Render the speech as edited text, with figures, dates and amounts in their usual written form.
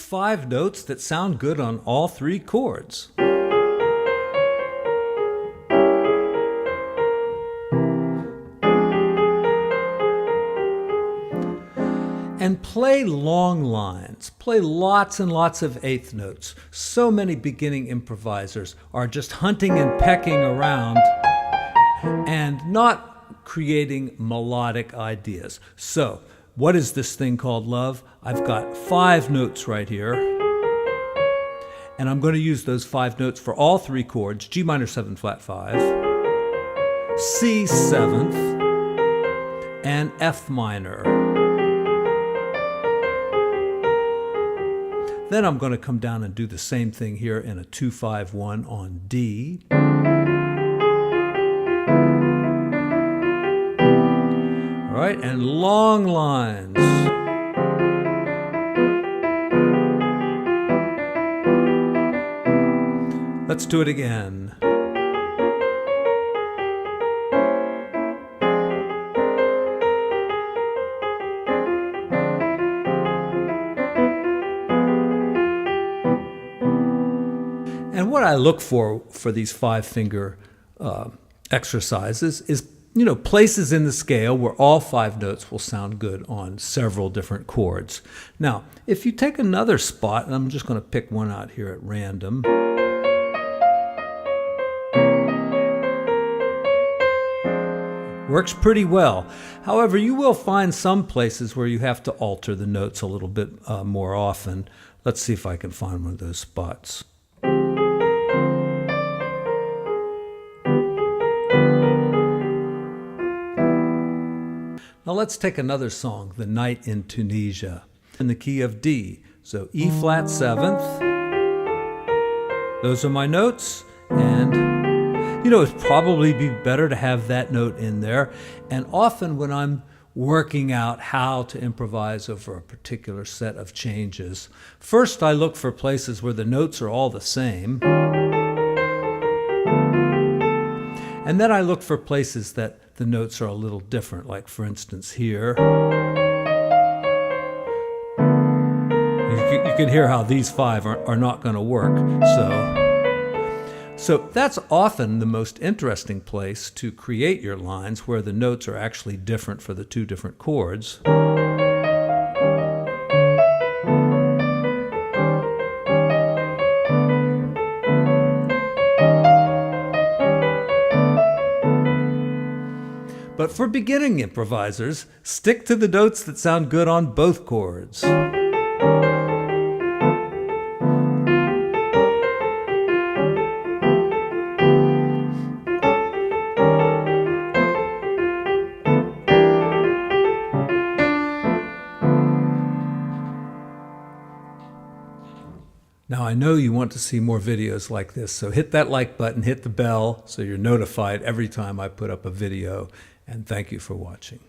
5 notes that sound good on all 3 chords. And play long lines. Play lots and lots of eighth notes. So many beginning improvisers are just hunting and pecking around and not creating melodic ideas. So, what is this thing called love? I've got 5 notes right here. And I'm going to use those 5 notes for all 3 chords: G minor 7 flat 5, C 7th, and F minor. Then I'm going to come down and do the same thing here in a 2-5-1 on D. All right, and long lines. Let's do it again. And what I look for these 5-finger exercises is, places in the scale where all 5 notes will sound good on several different chords. Now, if you take another spot, and I'm just going to pick one out here at random. Works pretty well. However, you will find some places where you have to alter the notes a little bit more often. Let's see if I can find one of those spots. Now let's take another song, The Night in Tunisia, in the key of D. So E flat 7th. Those are my notes, and it'd probably be better to have that note in there. And often when I'm working out how to improvise over a particular set of changes, first I look for places where the notes are all the same. And then I look for places that the notes are a little different, like for instance here. You can hear how these 5 are not going to work. So that's often the most interesting place to create your lines, where the notes are actually different for the 2 different chords. But for beginning improvisers, stick to the notes that sound good on both chords. Now I know you want to see more videos like this, so hit that like button, hit the bell so you're notified every time I put up a video, and thank you for watching.